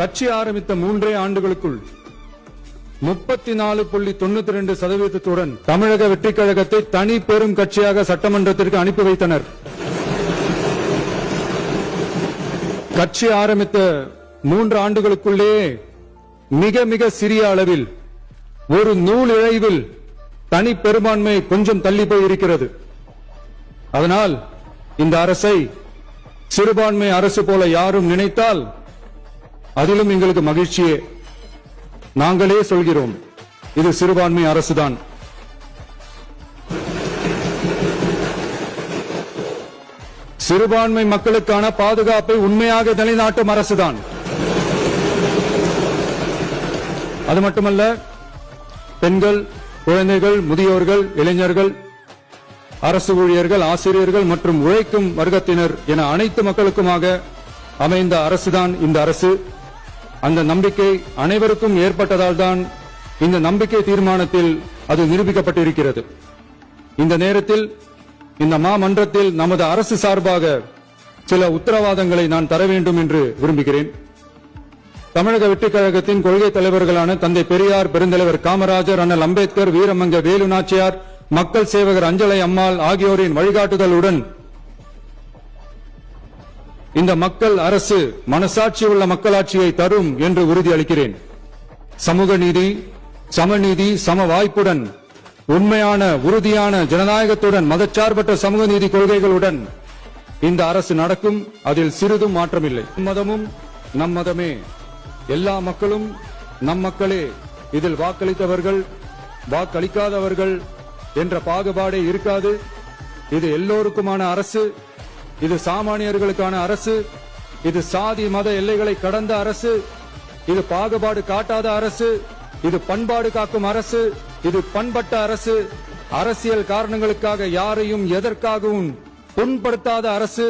கட்சி ஆரம்பித்த 3 ஆண்டுகளுக்குள் 34.92% தமிழக வெற்றிக் கழகத்தை தனி பெரும் கட்சியாக சட்டமன்றத்திற்கு அனுப்பி வைத்தனர். கட்சி ஆரம்பித்த 3 ஆண்டுகளுக்குள்ளேயே மிக மிக சிறிய அளவில் ஒரு நூல் இழைவில் தனி பெரும்பான்மை கொஞ்சம் தள்ளி போய் இருக்கிறது. அதனால் இந்த அரசை சிறுபான்மை அரசு போல யாரும் நினைத்தால் அதிலும் எங்களுக்கு மகிழ்ச்சியே. நாங்களே சொல்கிறோம், இது சிறுபான்மை அரசுதான். சிறுபான்மை மக்களுக்கான பாதுகாப்பை உண்மையாக நிலைநாட்டும் அரசுதான். அது மட்டுமல்ல, பெண்கள், குழந்தைகள், முதியோர்கள், இளைஞர்கள், அரசு ஊழியர்கள், ஆசிரியர்கள் மற்றும் உழைக்கும் வர்க்கத்தினர் என அனைத்து மக்களுக்குமாக அமைந்த அரசுதான் இந்த அரசு. அந்த நம்பிக்கை அனைவருக்கும் ஏற்பட்டதால் தான் இந்த நம்பிக்கை தீர்மானத்தில் அது நிரூபிக்கப்பட்டிருக்கிறது. இந்த நேரத்தில் இந்த மாமன்றத்தில் நமது அரசு சார்பாக சில உத்தரவாதங்களை நான் தர வேண்டும் என்று விரும்புகிறேன். தமிழக வெற்றிக் கழகத்தின் கொள்கை தலைவர்களான தந்தை பெரியார், பெருந்தலைவர் காமராஜர், அண்ணல் அம்பேத்கர், வீரமங்க வேலு நாச்சியார், மக்கள் சேவகர் அஞ்சலை அம்மாள் ஆகியோரின் வழிகாட்டுதலுடன் இந்த மக்கள் அரசு மனசாட்சி உள்ள மக்களாட்சியை தரும் என்று உறுதியளிக்கிறேன். சமூக நீதி, சமநீதி, சம வாய்ப்புடன், உண்மையான உறுதியான ஜனநாயகத்துடன், மதச்சார்பற்ற சமூக நீதி கொள்கைகளுடன் இந்த அரசு நடக்கும். அதில் சிறிதும் மாற்றமில்லை. மதமும் நம் மதமே, எல்லா மக்களும் நம் மக்களே, இதில் வாக்களித்தவர்கள் வாக்களிக்காதவர்கள் என்ற பாகுபாடே இருக்காது. இது எல்லோருக்குமான அரசு. இது சாமானியர்களுக்கான அரசு. இது சாதி மத எல்லைகளை கடந்த அரசு. இது பாகுபாடு காட்டாத அரசு. இது பண்பாடு காக்கும் அரசு. இது பண்பட்ட அரசு. அரசியல் காரணங்களுக்காக யாரையும் எதற்காகவும் புண்படுத்தாத அரசு.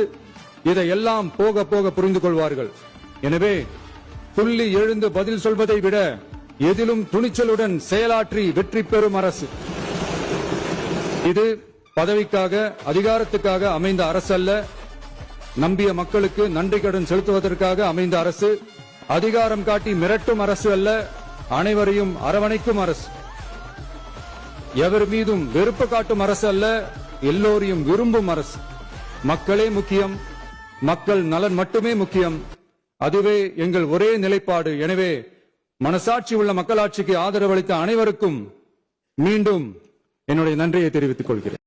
இதையெல்லாம் போக போக புரிந்து கொள்வார்கள். எனவே துள்ளி எழுந்து பதில் சொல்வதை விட எதிலும் துணிச்சலுடன் செயலாற்றி வெற்றி பெறும் அரசு இது. பதவிக்காக, அதிகாரத்துக்காக அமைந்த அரசு அல்ல. நம்பிய மக்களுக்கு நன்றி கடன் செலுத்துவதற்காக அமைந்த அரசு. அதிகாரம் காட்டி மிரட்டும் அரசு அல்ல, அனைவரையும் அரவணைக்கும் அரசு. எவர் மீதும் வெறுப்பு காட்டும் அரசு அல்ல, எல்லோரையும் விரும்பும் அரசு. மக்களே முக்கியம், மக்கள் நலன் மட்டுமே முக்கியம். அதுவே எங்கள் ஒரே நிலைப்பாடு. எனவே மனசாட்சி உள்ள மக்களாட்சிக்கு ஆதரவளித்த அனைவருக்கும் மீண்டும் என்னுடைய நன்றியை தெரிவித்துக் கொள்கிறேன்.